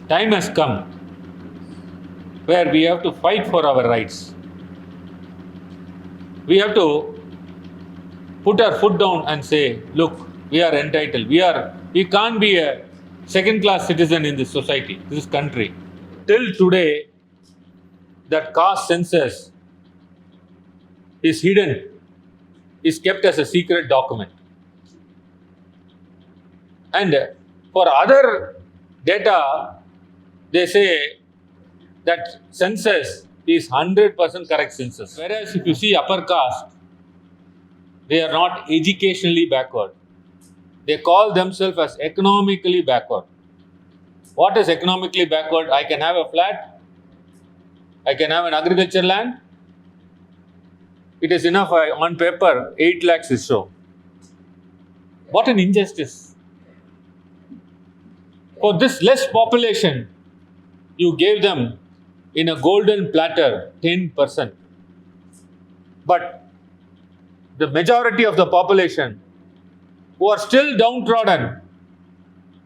time has come where we have to fight for our rights. We have to put our foot down and say, look, we are entitled. We can't be a second-class citizen in this society, this country. Till today, that caste census is hidden, is kept as a secret document. And for other data, they say that census is 100% correct census. Whereas if you see upper caste, they are not educationally backward. They call themselves as economically backward. What is economically backward? I can have a flat, I can have an agriculture land. It is enough on paper, 8 lakhs is shown. What an injustice. For this less population, you gave them in a golden platter 10%. But the majority of the population who are still downtrodden,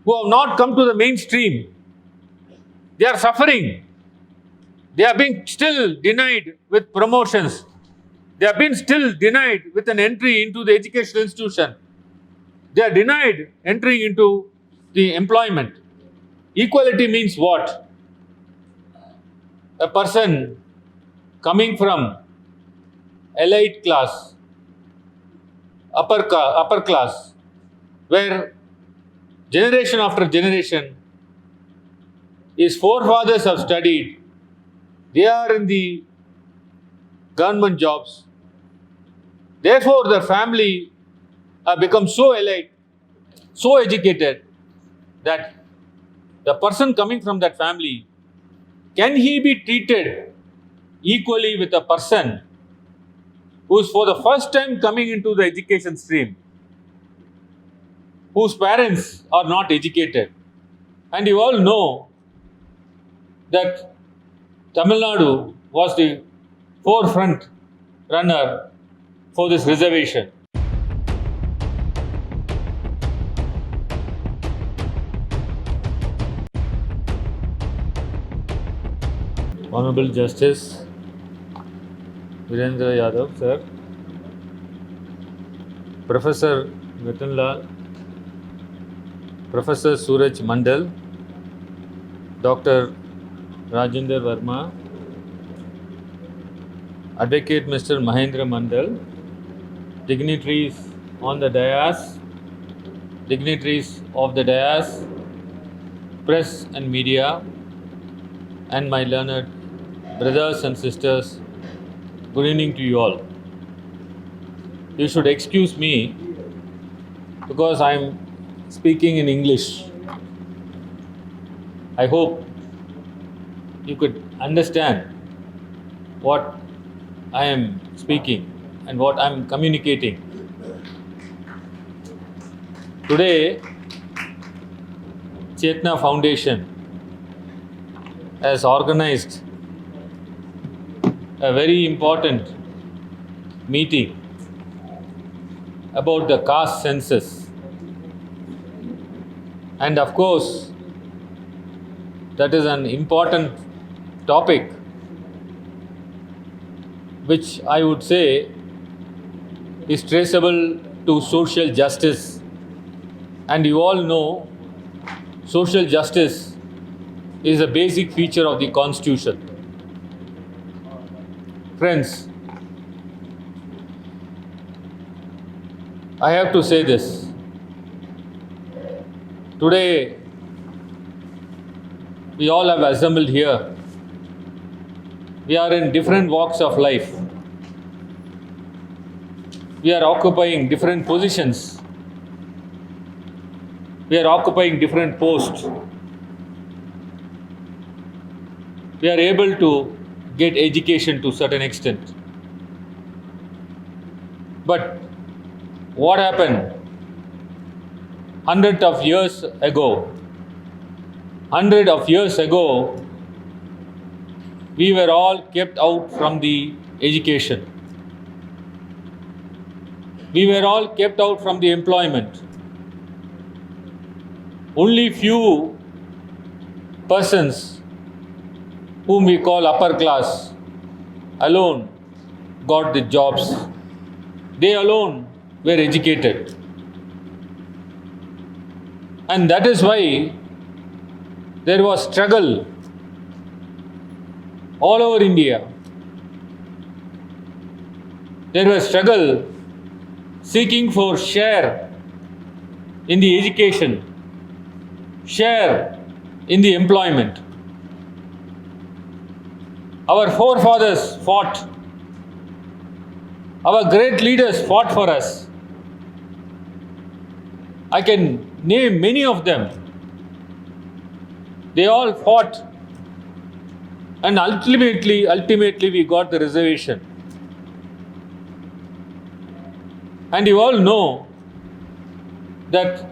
who have not come to the mainstream, they are suffering. They are being still denied with promotions. They have been still denied with an entry into the educational institution. They are denied entering into the employment. Equality means what? A person coming from elite class, upper class, where generation after generation his forefathers have studied, they are in the government jobs. Therefore, the family have become so elite, so educated, that the person coming from that family, can he be treated equally with a person who is for the first time coming into the education stream, whose parents are not educated? And you all know that Tamil Nadu was the forefront runner for this reservation. Honorable Justice Virendra Yadav, sir, Professor Gatanlal, Professor Suraj Mandal, Dr. Rajendra Verma, Advocate Mr. Mahendra Mandal, dignitaries on the dais, dignitaries of the dais, press and media, and my learned brothers and sisters, good evening to you all. You should excuse me because I am speaking in English. I hope you could understand what I am speaking and what I am communicating. Today, Chetna Foundation has organized a very important meeting about the caste census. And of course, that is an important topic which I would say is traceable to social justice. And you all know social justice is a basic feature of the Constitution. Friends, I have to say this. Today, we all have assembled here. We are in different walks of life. We are occupying different positions. We are occupying different posts. We are able to get education to a certain extent. But what happened hundreds of years ago? We were all kept out from the education. We were all kept out from the employment. Only few persons whom we call upper class alone got the jobs. They alone were educated. And that is why there was struggle all over India. There was struggle seeking for share in the education, share in the employment. Our forefathers fought. Our great leaders fought for us. I can name many of them. They all fought, and ultimately we got the reservation. And you all know that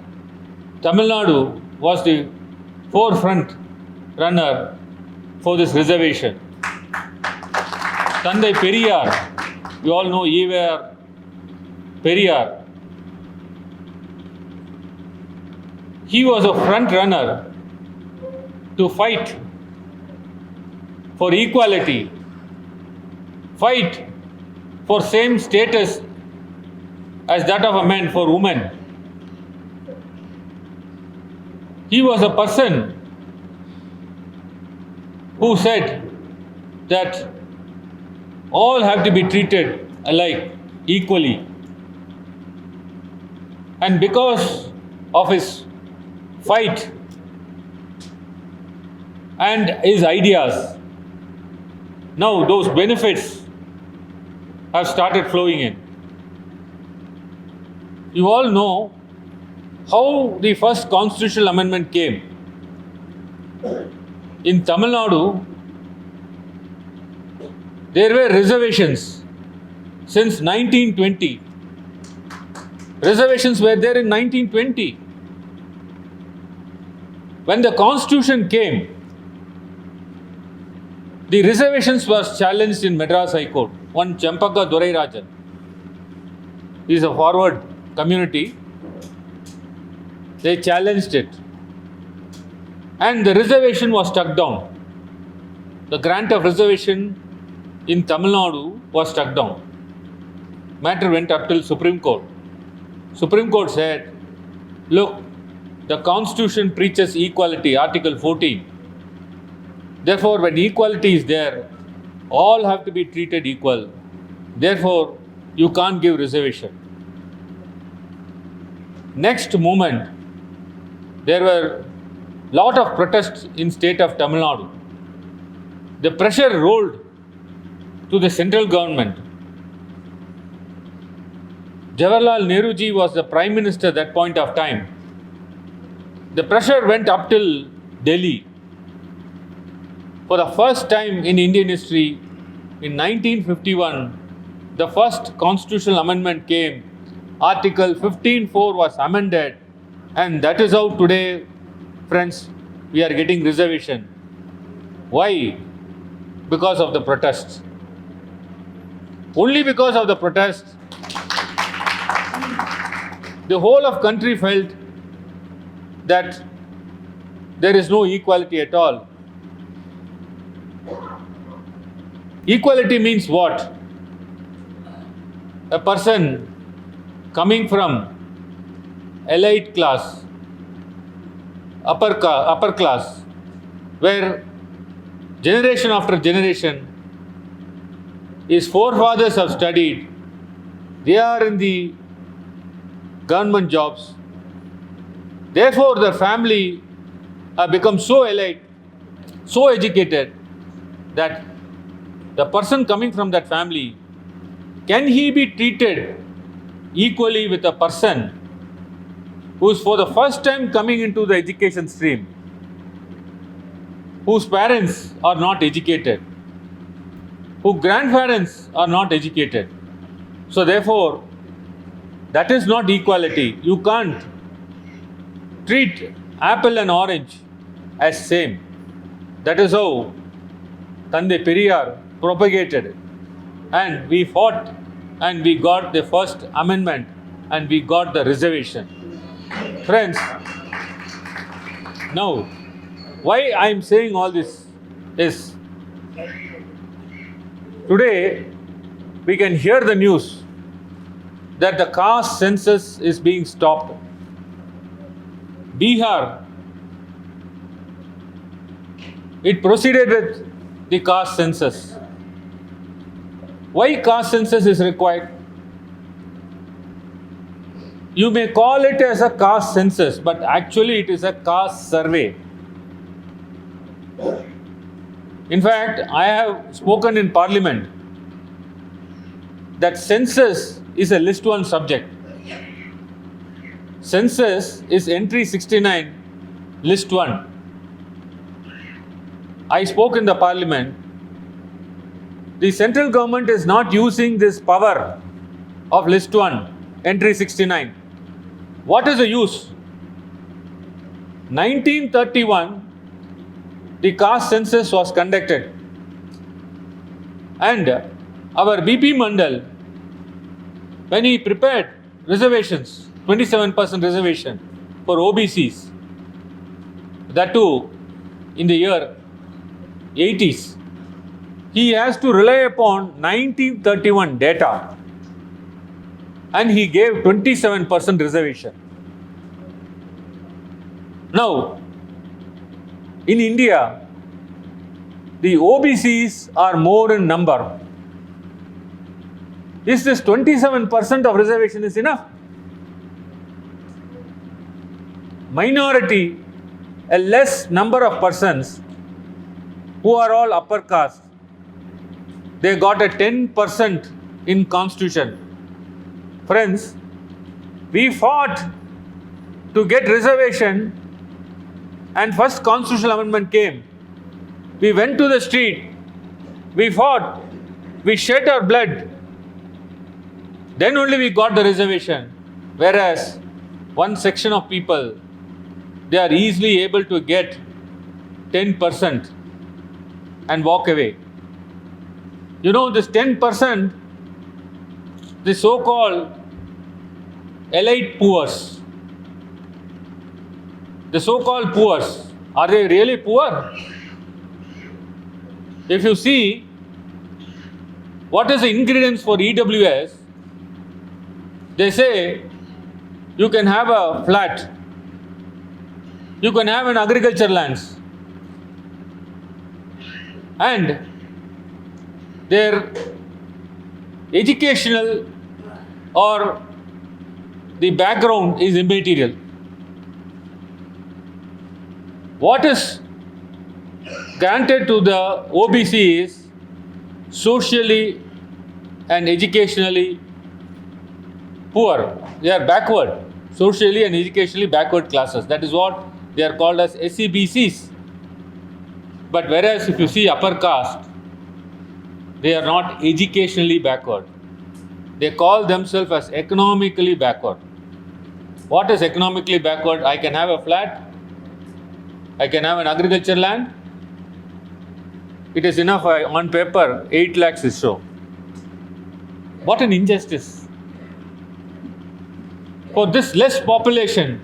Tamil Nadu was the forefront runner for this reservation. Tandai Periyar, you all know E.V.R. Periyar. He was a front runner to fight for equality, fight for same status as that of a man for women. He was a person who said that all have to be treated alike, equally. And because of his fight and his ideas, now those benefits have started flowing in. You all know how the first constitutional amendment came. In Tamil Nadu, there were reservations since 1920. Reservations were there in 1920. When the constitution came, the reservations was challenged in Madras High Court. One Champaka Dorairajan, he is a forward community. They challenged it, and the reservation was struck down. The grant of reservation in Tamil Nadu was struck down. Matter went up till Supreme Court. Supreme Court said, look, the Constitution preaches equality, Article 14. Therefore, when equality is there, all have to be treated equal. Therefore, you can't give reservation. Next moment, there were lot of protests in state of Tamil Nadu. The pressure rolled to the central government. Jawaharlal Nehru ji was the Prime Minister at that point of time. The pressure went up till Delhi. For the first time in Indian history, in 1951, the first constitutional amendment came. Article 15(4) was amended, and that is how today, friends, we are getting reservation. Why? Because of the protests. Only because of the protests, the whole of country felt that there is no equality at all. Equality means what? A person coming from elite class, upper class, where generation after generation his forefathers have studied, they are in the government jobs. Therefore, the family have become so elite, so educated, that the person coming from that family, can he be treated equally with a person who is for the first time coming into the education stream, whose parents are not educated, whose grandparents are not educated? So therefore, that is not equality. You can't treat apple and orange as same. That is how Tandai Periyar propagated it. And we fought and we got the first amendment and we got the reservation. Friends, now Why I am saying all this is, today we can hear the news that the caste census is being stopped. Bihar, it proceeded with the caste census. Why caste census is required? You may call it as a caste census, but actually it is a caste survey. In fact, I have spoken in Parliament that census is a list 1 subject. Census is entry 69, list 1. I spoke in the Parliament. The central government is not using this power of list 1, entry 69. What is the use? 1931, the caste census was conducted, and our BP Mandal, when he prepared reservations, 27% reservation for OBCs, that too in the year 80s, he has to rely upon 1931 data, and he gave 27% reservation. Now, in India, the OBCs are more in number. Is this 27% of reservation is enough? Minority, a less number of persons who are all upper caste, they got a 10% in constitution. Friends, we fought to get reservation, and first constitutional amendment came. We went to the street, we fought, we shed our blood. Then only we got the reservation. Whereas one section of people, they are easily able to get 10% and walk away. You know, this 10%, the so-called elite poors, the so-called poors, are they really poor? If you see what is the ingredients for EWS, they say you can have a flat, you can have an agriculture lands, and their educational or the background is immaterial. What is granted to the OBC is socially and educationally poor. They are backward, socially and educationally backward classes. That is what they are called as SEBCs. But whereas if you see upper caste, they are not educationally backward. They call themselves as economically backward. What is economically backward? I can have a flat, I can have an agriculture land. It is enough on paper, 8 lakhs is so. What an injustice. For this less population,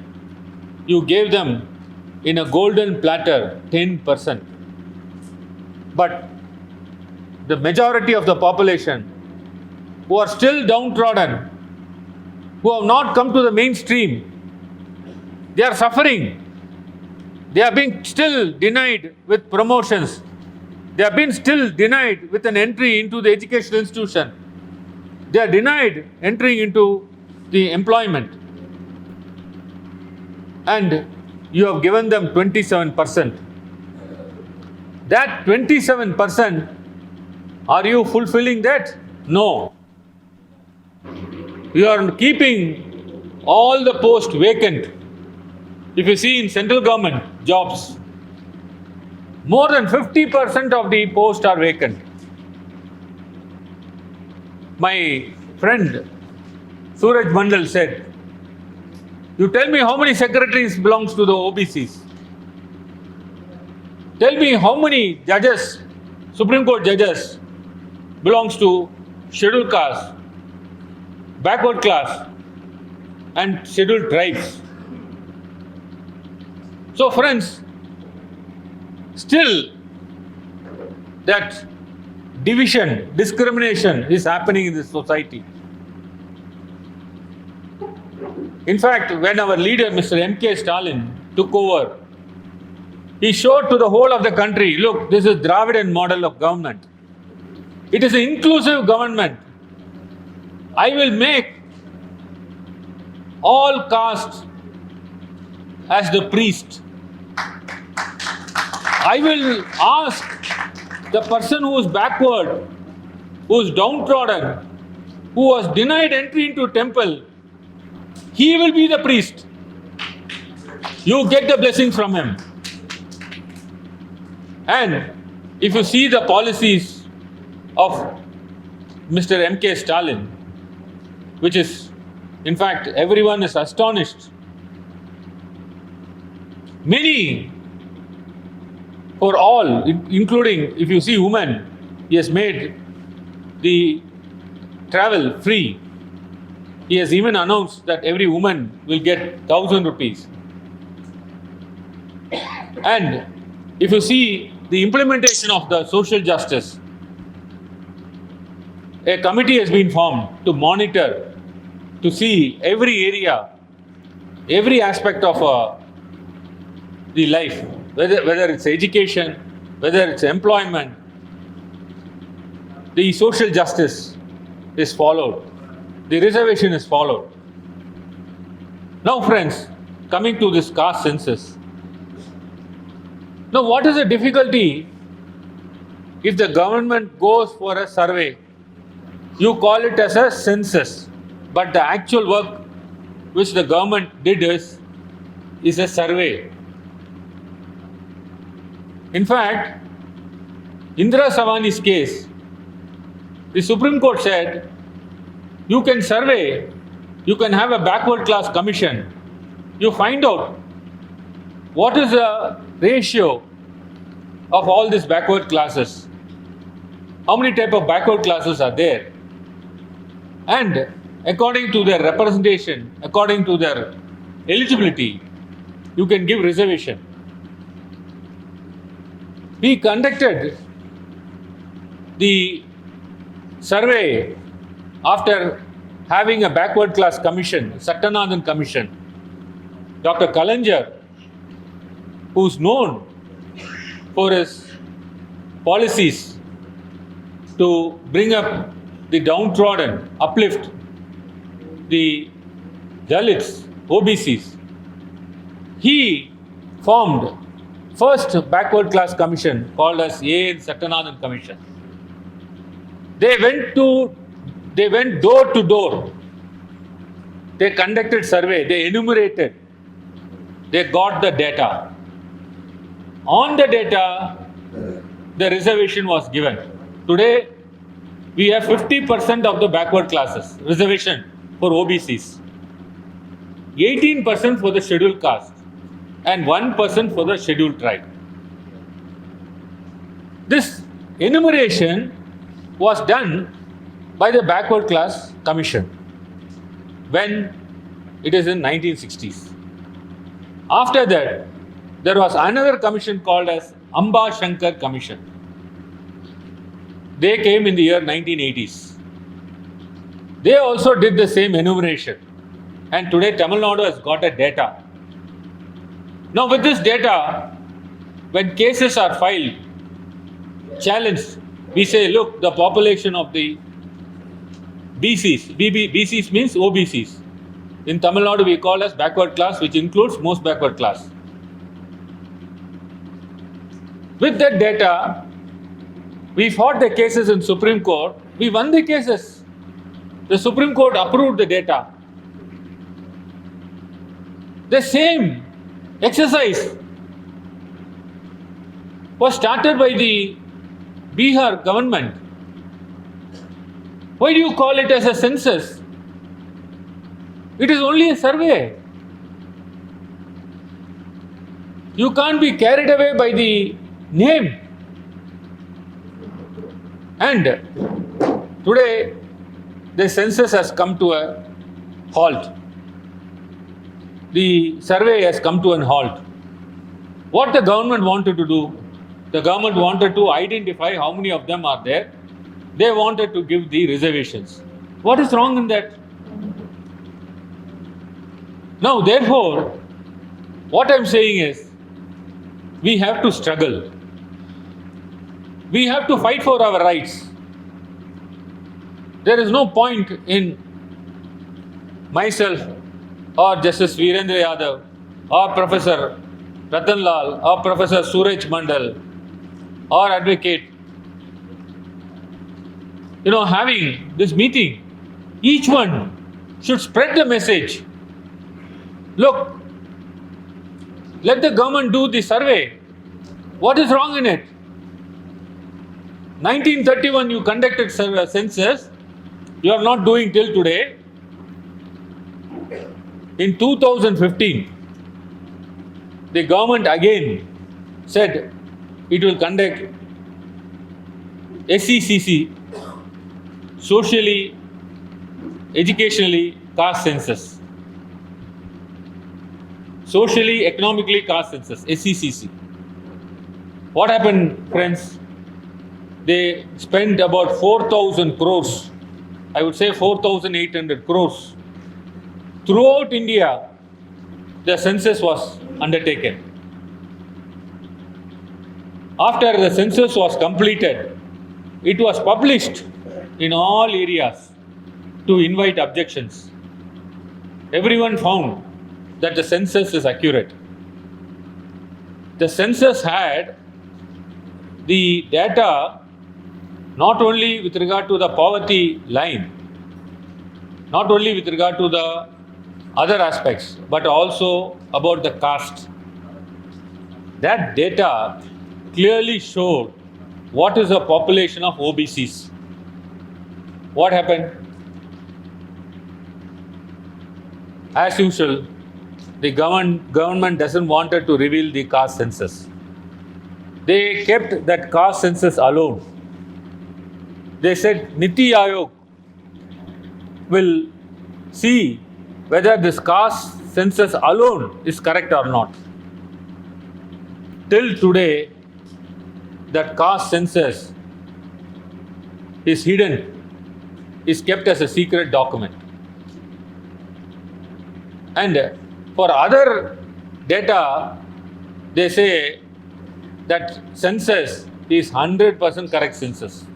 you gave them in a golden platter 10%. But the majority of the population who are still downtrodden, who have not come to the mainstream, they are suffering. They are being still denied with promotions. They have been still denied with an entry into the educational institution. They are denied entering into the employment. And you have given them 27%. That 27%, are you fulfilling that? No. You are keeping all the posts vacant. If you see in central government jobs, more than 50% of the posts are vacant. My friend Suraj Mandal said, you tell me how many secretaries belongs to the OBCs. Tell me how many judges, Supreme Court judges, belongs to scheduled caste, backward class and scheduled tribes. So friends, still that division, discrimination is happening in this society. In fact, when our leader, Mr. M.K. Stalin, took over, he showed to the whole of the country, look, this is Dravidian model of government. It is an inclusive government. I will make all castes as the priest. I will ask the person who is backward, who is downtrodden, who was denied entry into temple, he will be the priest. You get the blessings from him. And if you see the policies of Mr. M.K. Stalin, which is, in fact, everyone is astonished. Many, for all, including if you see women, he has made the travel free. He has even announced that every woman will get 1,000 rupees. And if you see the implementation of the social justice, a committee has been formed to monitor, to see every area, every aspect of the life, whether it's education, whether it's employment, the social justice is followed, the reservation is followed. Now friends, coming to this caste census. Now what is the difficulty if the government goes for a survey? You call it as a census, but the actual work which the government did is a survey. In fact, Indira Savani's case, the Supreme Court said, you can survey, you can have a backward class commission, you find out what is the ratio of all these backward classes, how many type of backward classes are there, and according to their representation, according to their eligibility, you can give reservation. We conducted the survey after having a backward class commission, Sattanathan Commission. Dr. Kalanger, who's known for his policies to bring up the downtrodden, uplift the Dalits, OBCs, he formed first backward class commission called as A. Sattanathan Commission. They went door to door. They conducted survey, they enumerated, they got the data. On the data, the reservation was given. Today, we have 50% of the backward classes, reservation for OBCs, 18% for the scheduled caste, and 1% for the scheduled tribe. This enumeration was done by the backward class commission when it is in 1960s. After that, there was another commission called as Amba Shankar Commission. They came in the year 1980s. They also did the same enumeration, and today Tamil Nadu has got a data. Now with this data, when cases are filed, challenged, we say, look, the population of the BCs, BCs means OBCs. In Tamil Nadu we call as backward class, which includes most backward class. With that data, we fought the cases in Supreme Court, we won the cases. The Supreme Court approved the data. The same exercise was started by the Bihar government. Why do you call it as a census? It is only a survey. You can't be carried away by the name. And today, the census has come to a halt. The survey has come to an halt. What the government wanted to do, the government wanted to identify how many of them are there. They wanted to give the reservations. What is wrong in that? Now, therefore, what I am saying is, we have to struggle. We have to fight for our rights. There is no point in myself or Justice Virendra Yadav or Professor Ratan Lal or Professor Suraj Mandal or Advocate, having this meeting. Each one should spread the message. Look, let the government do the survey. What is wrong in it? 1931 you conducted census. You are not doing till today. In 2015, the government again said it will conduct SECC, socially, educationally caste census. Socially, economically caste census, SECC. What happened, friends? They spent about 4,000 crores, I would say 4,800 crores. Throughout India, the census was undertaken. After the census was completed, it was published in all areas to invite objections. Everyone found that the census is accurate. The census had the data not only with regard to the poverty line, not only with regard to the other aspects, but also about the caste. That data clearly showed what is the population of OBCs. What happened? As usual, the government doesn't want to reveal the caste census. They kept that caste census alone. They said Niti Aayog will see whether this caste census alone is correct or not. Till today, that caste census is hidden, is kept as a secret document. And for other data, they say that census is 100% correct census.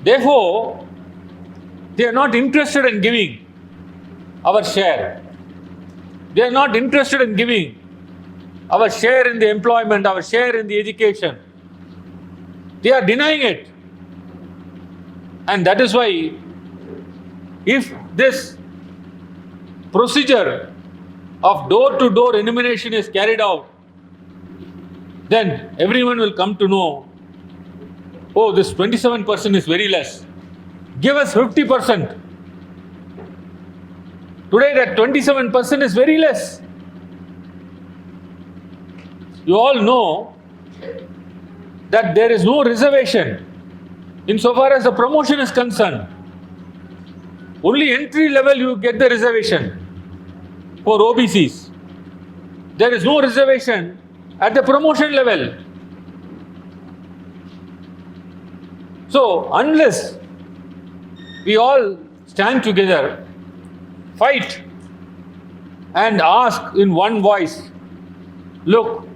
Therefore, they are not interested in giving our share. They are not interested in giving our share in the employment, our share in the education. They are denying it. And that is why, if this procedure of door-to-door enumeration is carried out, then everyone will come to know, oh, this 27% is very less. Give us 50%. Today that 27% is very less. You all know that there is no reservation insofar as the promotion is concerned. Only entry level you get the reservation for OBCs. There is no reservation at the promotion level. So unless we all stand together, fight and ask in one voice, look,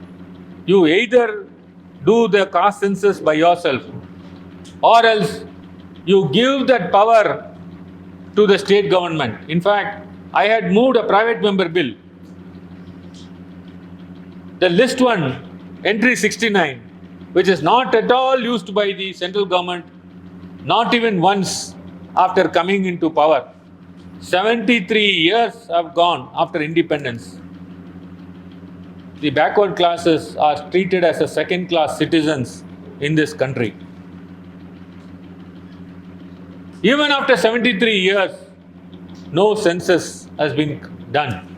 you either do the caste census by yourself, or else you give that power to the state government. In fact, I had moved a private member bill. The list 1, entry 69, which is not at all used by the central government, not even once after coming into power. 73 years have gone after independence. The backward classes are treated as a second-class citizens in this country. Even after 73 years, no census has been done.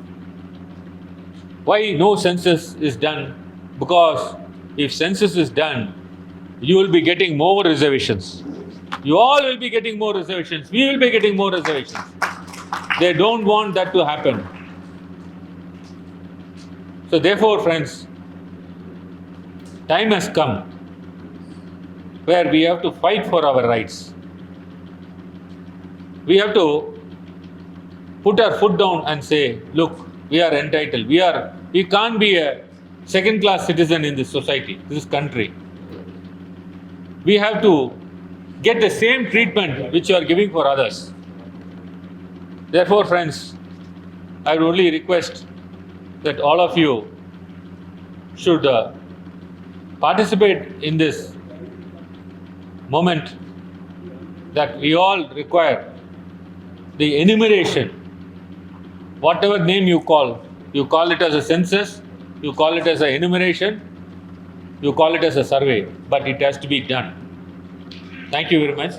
Why no census is done? Because if census is done, you will be getting more reservations. You all will be getting more reservations. We will be getting more reservations. They don't want that to happen. So therefore, friends, time has come where we have to fight for our rights. We have to put our foot down and say, look, we are entitled. We can't be a second-class citizen in this society, this country. We have to get the same treatment which you are giving for others. Therefore, friends, I would only request that all of you should participate in this moment that we all require the enumeration. Whatever name you call it as a census, you call it as an enumeration, you call it as a survey, but it has to be done. Thank you very much.